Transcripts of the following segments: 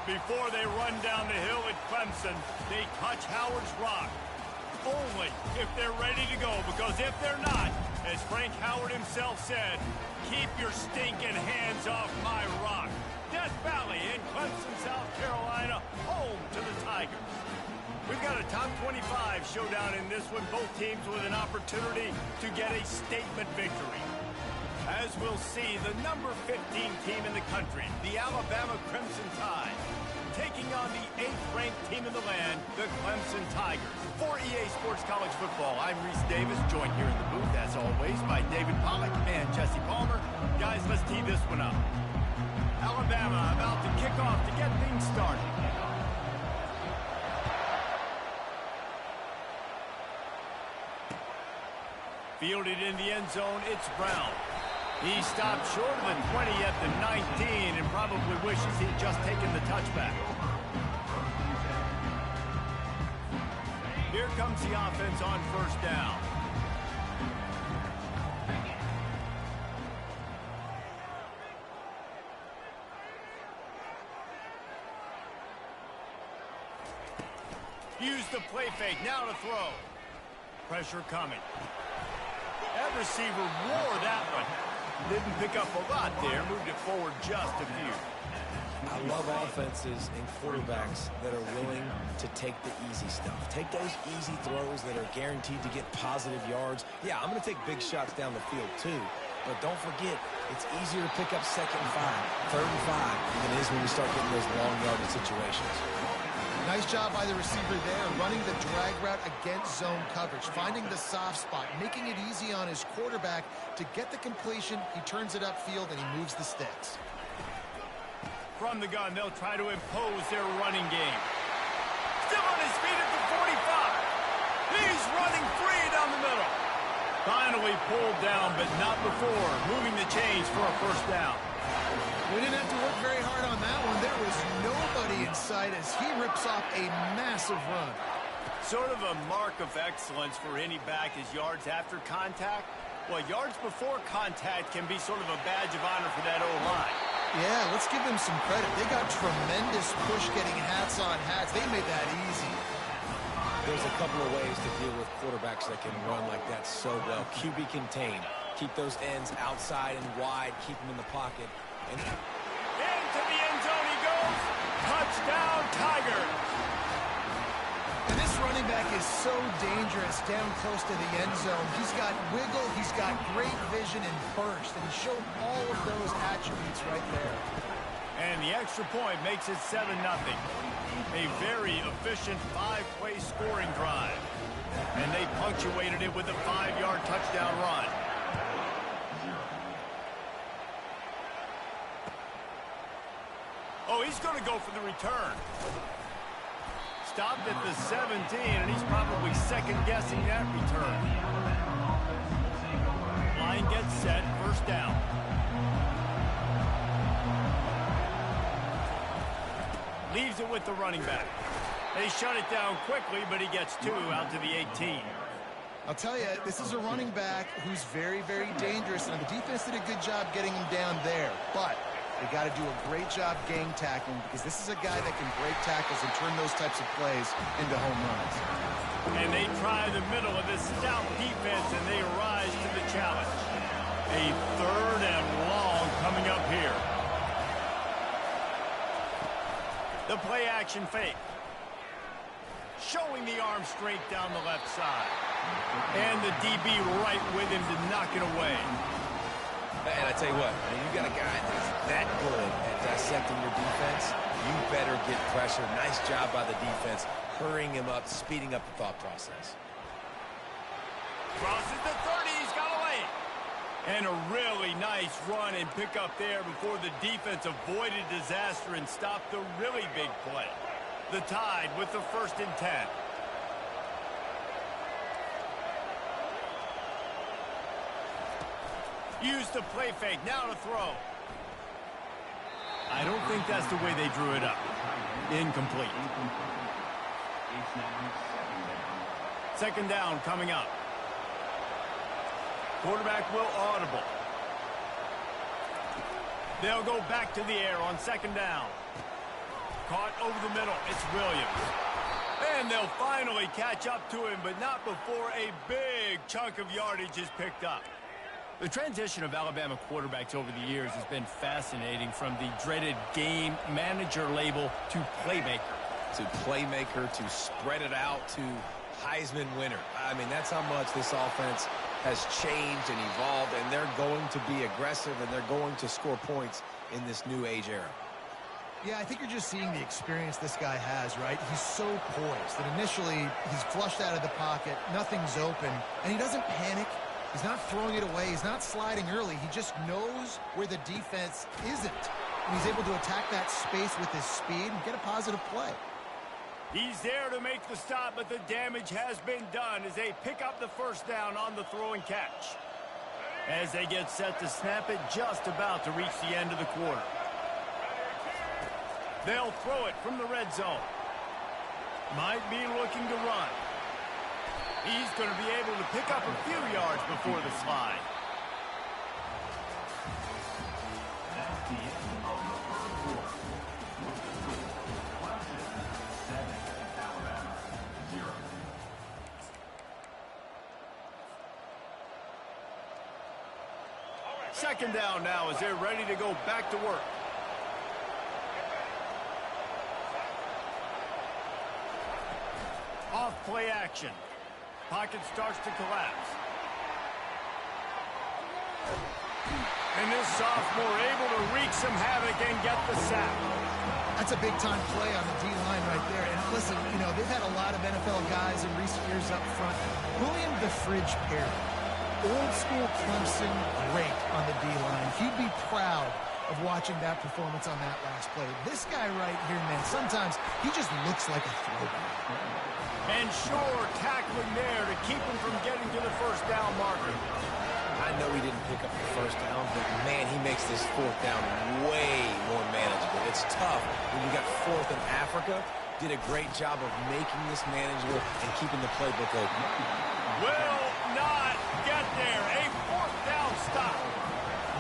Before they run down the hill at Clemson, they touch Howard's rock. Only if they're ready to go, because if they're not, as Frank Howard himself said, keep your stinking hands off my rock. Death Valley in Clemson, South Carolina, home to the Tigers. We've got a top 25 showdown in this one, both teams with an opportunity to get a statement victory. As we'll see, the number 15 team in the country, the Alabama Crimson Tide, taking on the 8th-ranked team in the land, the Clemson Tigers. For EA Sports College Football, I'm Reese Davis, joined here in the booth, as always, by David Pollack and Jesse Palmer. Guys, let's tee this one up. Alabama about to kick off to get things started. Fielded in the end zone, it's Brown. He stopped short of the 20 at the 19 and probably wishes he'd just taken the touchback. Here comes the offense on first down. Use the play fake, now to throw. Pressure coming. That receiver wore that one. Didn't pick up a lot there, moved it forward just a few. I love offenses and quarterbacks that are willing to take the easy stuff. Take those easy throws that are guaranteed to get positive yards. Yeah, I'm going to take big shots down the field too. But don't forget, it's easier to pick up 2nd and 5, 3rd and 5 than it is when you start getting those long yardage situations. Nice job by the receiver there, running the drag route against zone coverage, finding the soft spot, making it easy on his quarterback to get the completion. He turns it upfield and he moves the sticks. From the gun, they'll try to impose their running game. Still on his feet at the 45. He's running free down the middle. Finally pulled down, but not before moving the chains for a first down. We didn't have to work very hard on that one. There was nobody in sight as he rips off a massive run. Sort of a mark of excellence for any back is yards after contact. Well, yards before contact can be sort of a badge of honor for that O-line. Yeah, let's give them some credit. They got tremendous push getting hats on hats. They made that easy. There's a couple of ways to deal with quarterbacks that can run like that so well. QB contained. Keep those ends outside and wide. Keep them in the pocket. And into the end zone he goes. Touchdown, Tigers. And this running back is so dangerous down close to the end zone. He's got wiggle, he's got great vision and burst, and he showed all of those attributes right there. And the extra point makes it 7-0. A very efficient 5-play scoring drive. And they punctuated it with a 5-yard touchdown run. Oh, he's going to go for the return. Stopped at the 17, and he's probably second-guessing that return. Line gets set, first down. Leaves it with the running back. They shut it down quickly, but he gets 2 out to the 18. I'll tell you, this is a running back who's very, very dangerous, and the defense did a good job getting him down there. But they got to do a great job gang tackling, because this is a guy that can break tackles and turn those types of plays into home runs. And they try the middle of this stout defense, and they rise to the challenge. A 3rd and long coming up here. The play action fake. Showing the arm strength down the left side. And the DB right with him to knock it away. And I tell you what, when you got a guy that's that good at dissecting your defense, you better get pressure. Nice job by the defense, hurrying him up, speeding up the thought process. Crosses the 30, he's got away. And a really nice run and pick up there before the defense avoided disaster and stopped the really big play. The Tide with the 1st and 10. Use the play fake, now to throw. I don't think that's the way they drew it up. Incomplete. 2nd down coming up. Quarterback will audible. They'll go back to the air on 2nd down. caught over the middle. It's Williams. And they'll finally catch up to him, but not before a big chunk of yardage is picked up. The transition of Alabama quarterbacks over the years has been fascinating, from the dreaded game manager label to playmaker. To playmaker, to spread it out, to Heisman winner. I mean, that's how much this offense has changed and evolved, and they're going to be aggressive, and they're going to score points in this new age era. Yeah, I think you're just seeing the experience this guy has, right? He's so poised that initially he's flushed out of the pocket, nothing's open, and he doesn't panic. He's not throwing it away. He's not sliding early. He just knows where the defense isn't, and he's able to attack that space with his speed and get a positive play. He's there to make the stop, but the damage has been done as they pick up the first down on the throw and catch. As they get set to snap it, just about to reach the end of the quarter. They'll throw it from the red zone. Might be looking to run. He's going to be able to pick up a few yards before the slide. Second down now as they're ready to go back to work. Off play action. Pocket starts to collapse. And this sophomore able to wreak some havoc and get the sack. That's a big-time play on the D-line right there. And listen, you know, they've had a lot of NFL guys in recent years up front. William the Fridge Perry, old-school Clemson, great on the D-line. He'd be proud of watching that performance on that last play. This guy right here, man, sometimes he just looks like a throwback. And sure, tackling there to keep him from getting to the first down marker. I know he didn't pick up the first down, but man, he makes this fourth down way more manageable. It's tough when you got fourth in Africa. Did a great job of making this manageable and keeping the playbook open. Will not get there. A fourth down stop.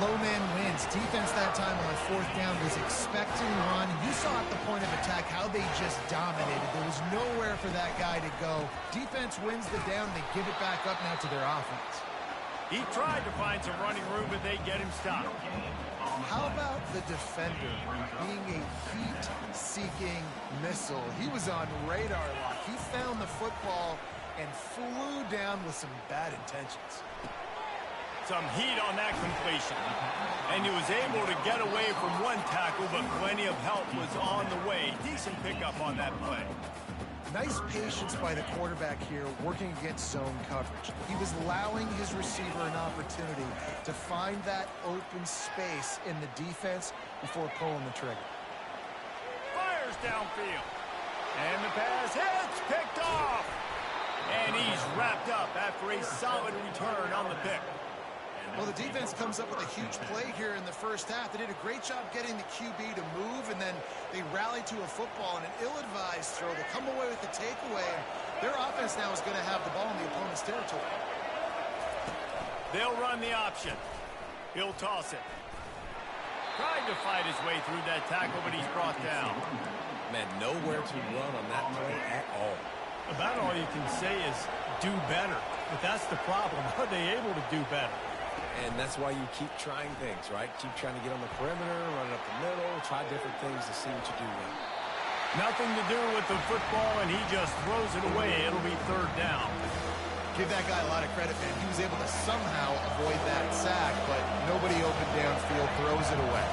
Low man wins. Defense that time on fourth down was expecting run. You saw at the point of attack how they just dominated. There was nowhere for that guy to go. Defense wins the down. They give it back up now to their offense. He tried to find some running room, but they get him stopped. How about the defender being a heat-seeking missile? He was on radar lock. He found the football and flew down with some bad intentions. Some heat on that completion. And he was able to get away from one tackle, but plenty of help was on the way. Decent pickup on that play. Nice patience by the quarterback here, working against zone coverage. He was allowing his receiver an opportunity to find that open space in the defense before pulling the trigger. Fires downfield. And the pass hits, picked off. And he's wrapped up after a solid return on the pick. Well, the defense comes up with a huge play here in the first half. They did a great job getting the QB to move, and then they rallied to a football and an ill-advised throw. They come away with the takeaway, and their offense now is going to have the ball in the opponent's territory. They'll run the option. He'll toss it. Trying to fight his way through that tackle, but he's brought down. Man, nowhere to run on that play at all. About all you can say is do better. But that's the problem. Are they able to do better? And that's why you keep trying things, right? Keep trying to get on the perimeter, run it up the middle, try different things to see what you do with it. Nothing to do with the football, and he just throws it away. It'll be third down. Give that guy a lot of credit, man. He was able to somehow avoid that sack, but nobody open downfield, throws it away.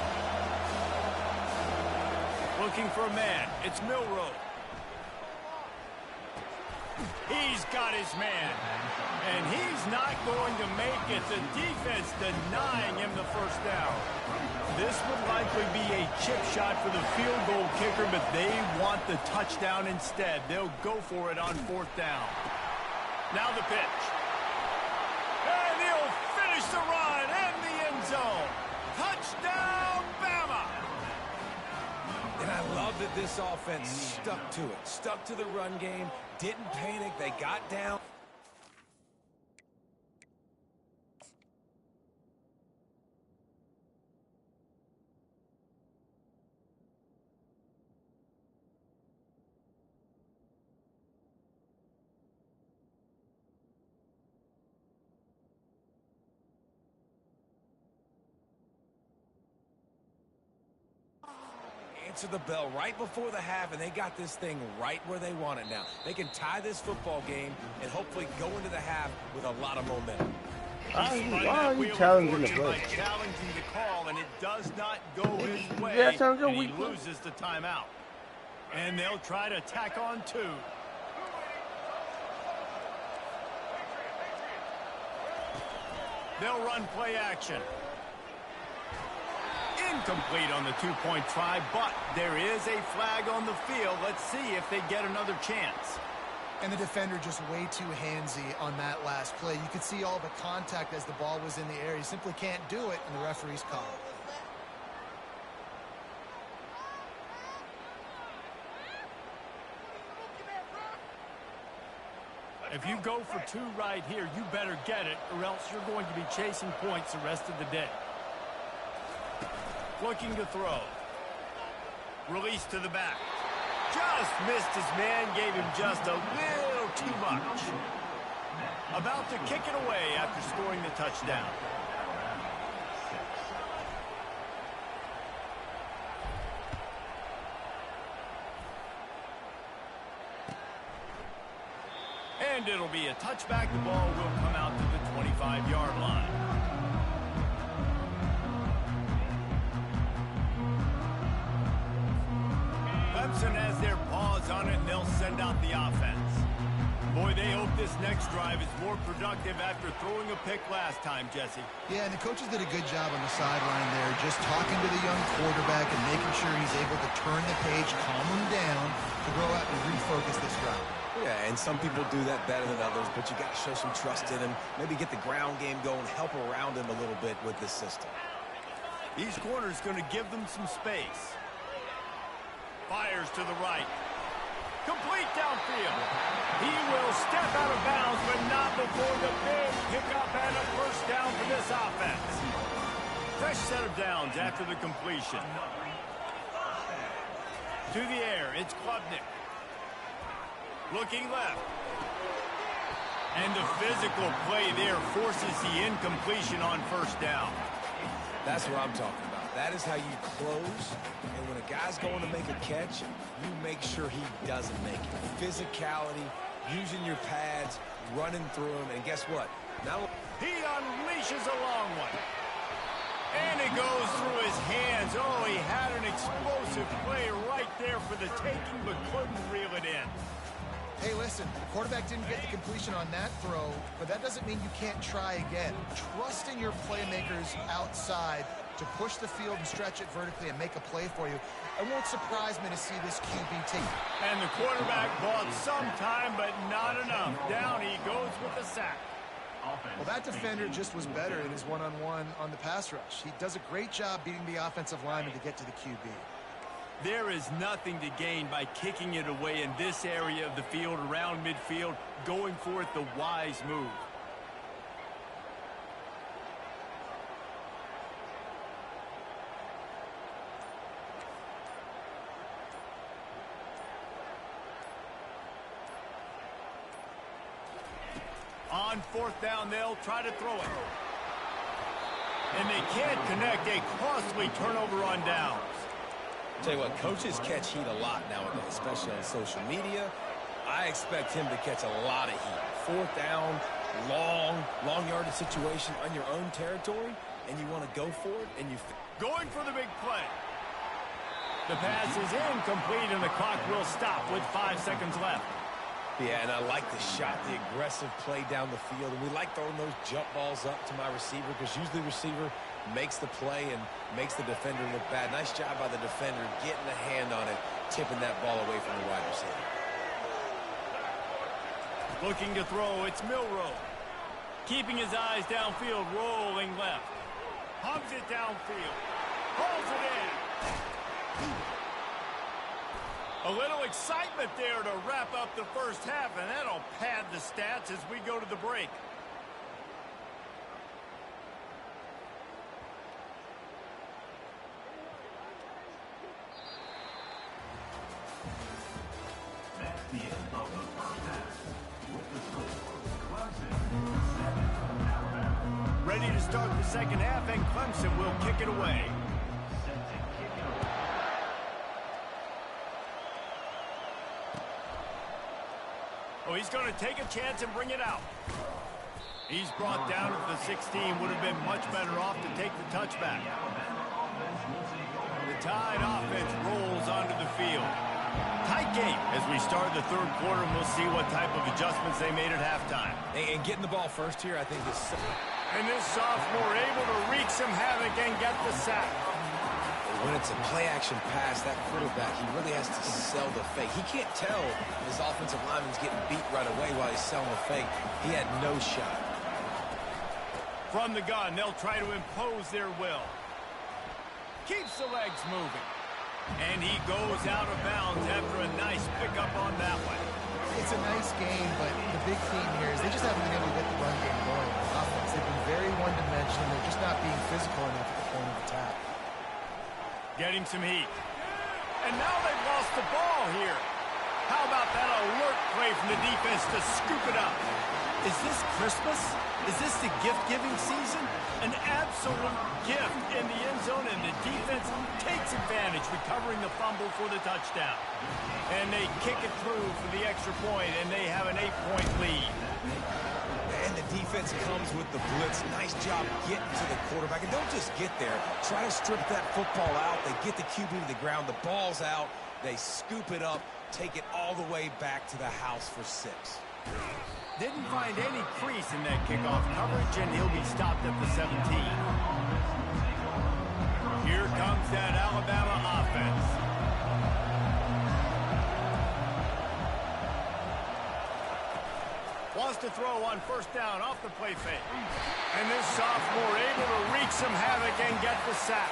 Looking for a man. It's Milroe. He's got his man. And he's not going to make it. The defense denying him the first down. This would likely be a chip shot for the field goal kicker, but they want the touchdown instead. They'll go for it on fourth down. Now the pitch. And he'll finish the run in the end zone. Touchdown, Bama! And I love that this offense stuck to it. Stuck to the run game. Didn't panic. They got down. answer the bell right before the half, and they got this thing right where they want it now. They can tie this football game and hopefully go into the half with a lot of momentum. Why are you challenging the play? Challenging the call, and it does not go his way, Yeah, sounds and he weak. loses the timeout. And they'll try to tack on 2. They'll run play action. Incomplete on the 2-point try, but there is a flag on the field. Let's see if they get another chance. And the defender just way too handsy on that last play. You could see all the contact as the ball was in the air. He simply can't do it, and the referee's call. If you go for 2 right here, you better get it, or else you're going to be chasing points the rest of the day. Looking to throw. Release to the back. Just missed his man, gave him just a little too much. About to kick it away after scoring the touchdown. And it'll be a touchback. The ball will come out to the 25-yard line. Clemson has their paws on it, and they'll send out the offense. Boy, they hope this next drive is more productive after throwing a pick last time, Jesse. Yeah, and the coaches did a good job on the sideline there, just talking to the young quarterback and making sure he's able to turn the page, calm him down, to go out and refocus this drive. Yeah, and some people do that better than others, but you got to show some trust in him. Maybe get the ground game going, help around him a little bit with this system. These corners going to give them some space. Fires to the right. Complete downfield. He will step out of bounds, but not before the big pickup and a first down for this offense. Fresh set of downs after the completion. To the air, it's Klubnik. Looking left. And the physical play there forces the incompletion on first down. That's what I'm talking about. That is how you close. And when a guy's going to make a catch, you make sure he doesn't make it. Physicality, using your pads, running through him. And guess what? Now he unleashes a long one. And it goes through his hands. Oh, he had an explosive play right there for the taking, but couldn't reel it in. Hey, listen, the quarterback didn't get the completion on that throw, but that doesn't mean you can't try again. Trusting your playmakers outside to push the field and stretch it vertically and make a play for you. It won't surprise me to see this QB take. And the quarterback bought some time, but not enough. Down he goes with the sack. Well, that defender just was better in his one-on-one on the pass rush. He does a great job beating the offensive lineman to get to the QB. There is nothing to gain by kicking it away in this area of the field, around midfield, going for it the wise move. On fourth down, they'll try to throw it. And they can't connect. A costly turnover on downs. Tell you what, coaches catch heat a lot nowadays, especially on social media. I expect him to catch a lot of heat. Fourth down, long yardage situation on your own territory, and you want to go for it, and you... Going for the big play. The pass is incomplete, and the clock will stop with 5 seconds left. Yeah, and I like the shot, the aggressive play down the field, and we like throwing those jump balls up to my receiver, because usually the receiver makes the play and makes the defender look bad. Nice job by the defender getting a hand on it, tipping that ball away from the wide receiver. Looking to throw, it's Milroe. Keeping his eyes downfield, rolling left. Hugs it downfield. Pulls it in. A little excitement there to wrap up the first half, and that'll pad the stats as we go to the break. Ready to start the second half, and Clemson will kick it away. Oh, he's going to take a chance and bring it out. He's brought down at the 16. Would have been much better off to take the touchback. The Tide offense rolls onto the field. Tight game as we start the third quarter, and we'll see what type of adjustments they made at halftime. And getting the ball first here, I think is... And this sophomore able to wreak some havoc and get the sack. When it's a play-action pass, that quarterback, he really has to sell the fake. He can't tell his offensive lineman's getting beat right away while he's selling the fake. He had no shot. From the gun, they'll try to impose their will. Keeps the legs moving. And he goes out of bounds after a nice pickup on that one. It's a nice game, but the big theme here is they just haven't been able to get the run game going on offense. They've been very one-dimensional. They're just not being physical enough at the point of attack. Getting some heat. And now they've lost the ball here. How about that alert play from the defense to scoop it up? Is this Christmas? Is this the gift-giving season? An absolute gift in the end zone, and the defense takes advantage, recovering the fumble for the touchdown. And they kick it through for the extra point, and they have an 8-point lead. And the defense comes with the blitz. Nice job getting to the quarterback. And don't just get there. Try to strip that football out. They get the QB to the ground. The ball's out. They scoop it up, take it all the way back to the house for 6. Didn't find any crease in that kickoff coverage, and he'll be stopped at the 17. Here comes that Alabama offense. Wants to throw on first down off the play fake. And this sophomore able to wreak some havoc and get the sack.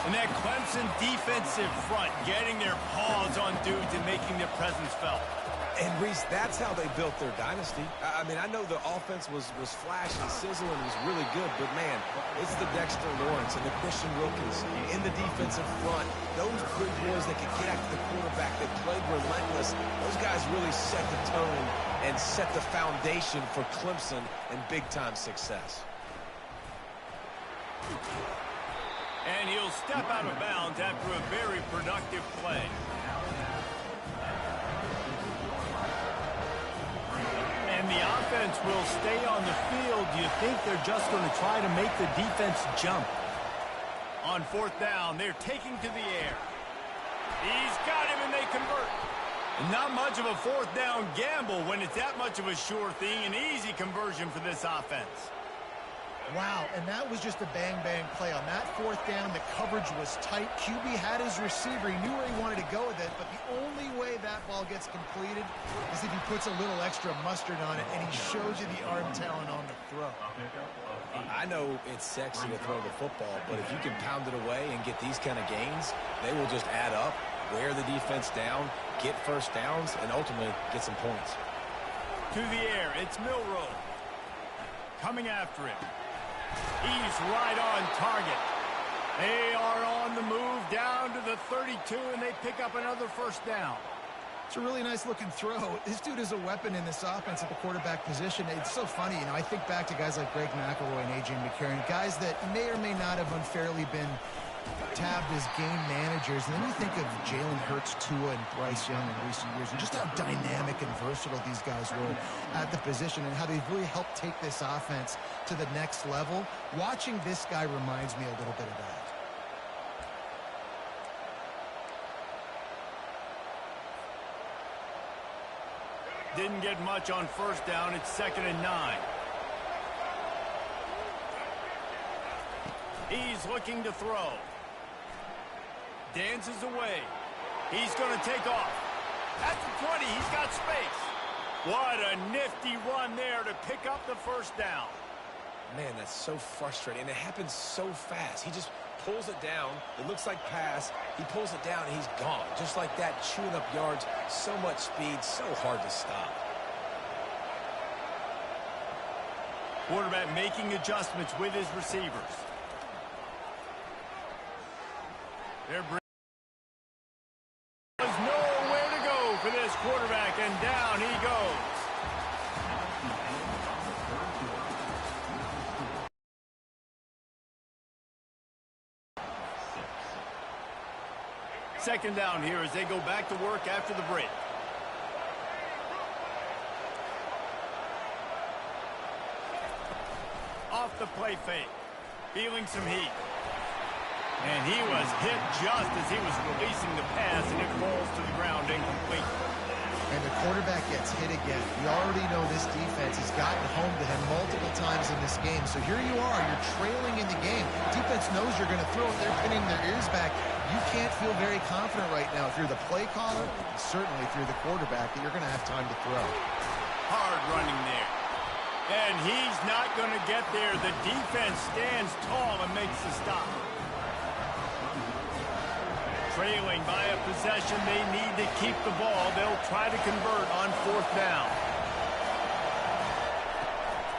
And that Clemson defensive front getting their paws on dudes and making their presence felt. And, Reese, that's how they built their dynasty. I mean, I know the offense was flash and sizzle and was really good, but, man, it's the Dexter Lawrence and the Christian Wilkins in the defensive front. Those big boys that could get after the quarterback, that played relentless, those guys really set the tone and set the foundation for Clemson and big-time success. And he'll step out of bounds after a very productive play. And the offense will stay on the field. Do you think they're just going to try to make the defense jump? On fourth down, they're taking to the air. He's got him, and they convert. Not much of a fourth down gamble when it's that much of a sure thing. An easy conversion for this offense. Wow, and that was just a bang-bang play. On that fourth down, the coverage was tight. QB had his receiver. He knew where he wanted to go with it, but the only way that ball gets completed is if he puts a little extra mustard on it, and he shows you the arm talent on the throw. I know it's sexy to throw the football, but if you can pound it away and get these kind of gains, they will just add up, wear the defense down, get first downs, and ultimately get some points. To the air, it's Milroe. Coming after him. He's right on target. They are on the move down to the 32, and they pick up another first down. It's a really nice-looking throw. This dude is a weapon in this offense at the quarterback position. It's so funny, you know, I think back to guys like Greg McElroy and A.J. McCarron, guys that may or may not have unfairly been tabbed as game managers. And then you think of Jalen Hurts, Tua, and Bryce Young in recent years, and just how dynamic and versatile these guys were at the position and how they've really helped take this offense to the next level. Watching this guy reminds me a little bit of that. Didn't get much on first down. It's 2nd and 9. He's looking to throw. Dances away. He's going to take off. At the 20, he's got space. What a nifty run there to pick up the first down. Man, that's so frustrating, and it happens so fast. He just pulls it down. It looks like pass. He pulls it down, and he's gone. Just like that, chewing up yards. So much speed, so hard to stop. Quarterback making adjustments with his receivers. There's nowhere to go for this quarterback, and down he goes. Second down here as they go back to work after the break. the play fake. Feeling some heat. And he was hit just as he was releasing the pass, and it falls to the ground incomplete. And the quarterback gets hit again. We already know this defense has gotten home to him multiple times in this game. So here you are, you're trailing in the game. Defense knows you're going to throw it. They're pinning their ears back. You can't feel very confident right now if you're the play caller, certainly if you're the quarterback, that you're going to have time to throw. Hard running there. And he's not going to get there. The defense stands tall and makes the stop. Trailing by a possession, they need to keep the ball. They'll try to convert on 4th down.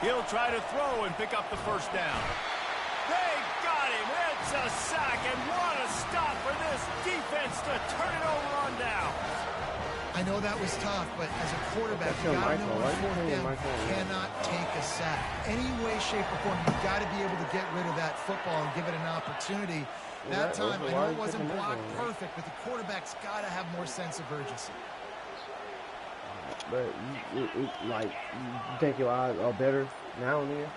He'll try to throw and pick up the first down. They got him. It's a sack, and what a stop for this defense to turn it over on down. I know that was tough, but as a quarterback, you got to know on 4th down, you cannot take a sack. Any way, shape, or form, you got to be able to get rid of that football and give it an opportunity. That time, I know it wasn't blocked perfect, but the quarterback's got to have more sense of urgency. But you think your odds are better now and then?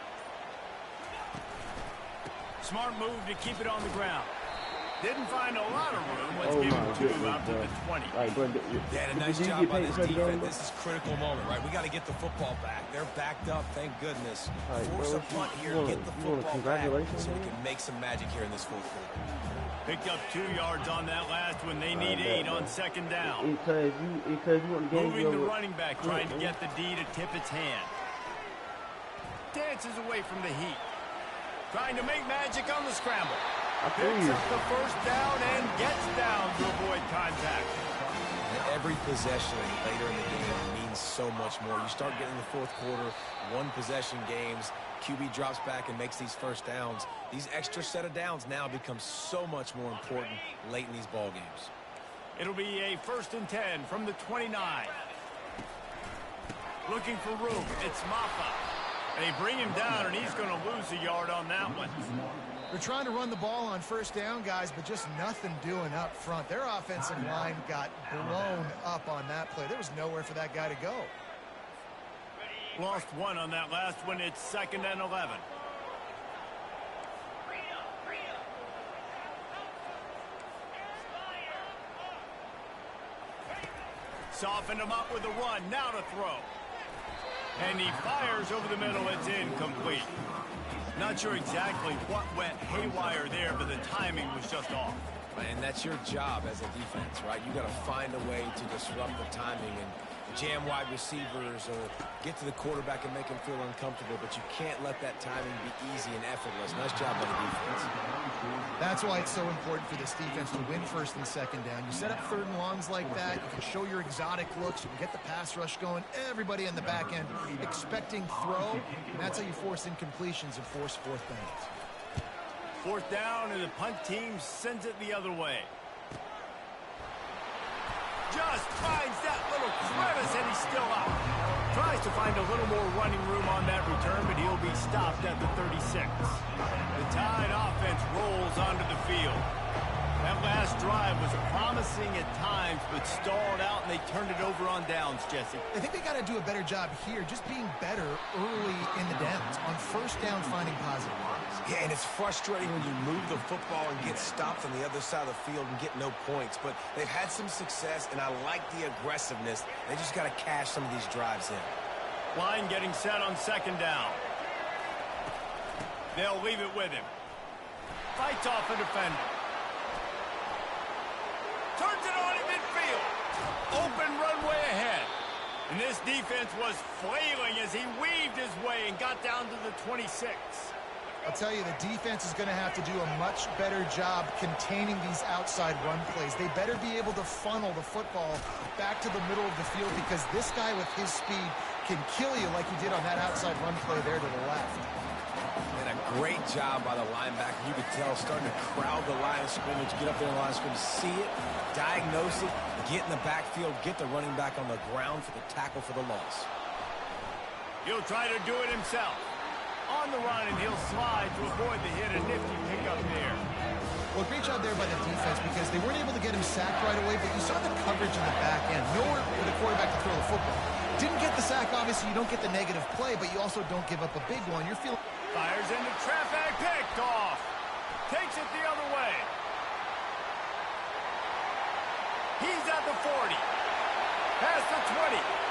Smart move to keep it on the ground. Didn't find a lot of room. Let's give him 2 out to the 20. Yeah, a nice job by this defense. This is a critical moment, right? We got to get the football back. They're backed up, thank goodness. Force a punt here, get the football back so we can make some magic here in this 4th quarter. Picked up 2 yards on that last one. They need 8 on 2nd down. Because you want to moving the running back, trying to get the D to tip its hand. Dances away from the heat. Trying to make magic on the scramble. Picks up the first down and gets down to avoid contact. Every possession later in the game means so much more. You start getting the 4th quarter, 1-possession games. QB drops back and makes these first downs. These extra set of downs now become so much more important late in these ball games. It'll be a 1st and 10 from the 29. Looking for room. It's Maffa. They bring him down, and he's going to lose a yard on that one. They're trying to run the ball on 1st down, guys, but just nothing doing up front. Their offensive line got blown up on that play. There was nowhere for that guy to go. Lost 1 on that last one. It's 2nd and 11. Softened him up with a run. Now to throw. And he fires over the middle. It's incomplete. Not sure exactly what went haywire there, but the timing was just off. And that's your job as a defense, right? You got to find a way to disrupt the timing and jam wide receivers or get to the quarterback and make him feel uncomfortable, but you can't let that timing be easy and effortless. Nice job by the defense. That's why it's so important for this defense to win 1st and 2nd down. You set up 3rd and longs like that, you can show your exotic looks, you can get the pass rush going, everybody in the back end expecting throw, and that's how you force incompletions and force 4th downs. 4th down, and the punt team sends it the other way. Just finds that little crevice, and he's still out. Tries to find a little more running room on that return, but he'll be stopped at the 36. The Tide offense rolls onto the field. That last drive was promising at times, but stalled out, and they turned it over on downs, Jesse. I think they got to do a better job here, just being better early in the downs. On 1st down, finding positive plays. Yeah, and it's frustrating when you move the football and get stopped on the other side of the field and get no points. But they've had some success, and I like the aggressiveness. They just got to cash some of these drives in. Line getting set on 2nd down. They'll leave it with him. Fights off a defender. Turns it on in midfield. Open runway ahead. And this defense was flailing as he weaved his way and got down to the 26. I'll tell you, the defense is going to have to do a much better job containing these outside run plays. They better be able to funnel the football back to the middle of the field because this guy with his speed can kill you like he did on that outside run play there to the left. And a great job by the linebacker. You could tell starting to crowd the line of scrimmage, get up there in the line of scrimmage, see it, diagnose it, get in the backfield, get the running back on the ground for the tackle for the loss. He'll try to do it himself. On the run, and he'll slide to avoid the hit. A nifty pickup there. Well, great job there by the defense because they weren't able to get him sacked right away, but you saw the coverage in the back end. Nowhere for the quarterback to throw the football. Didn't get the sack, obviously. You don't get the negative play, but you also don't give up a big one. You're feeling... Fires into traffic, picked off. Takes it the other way. He's at the 40. Past the 20.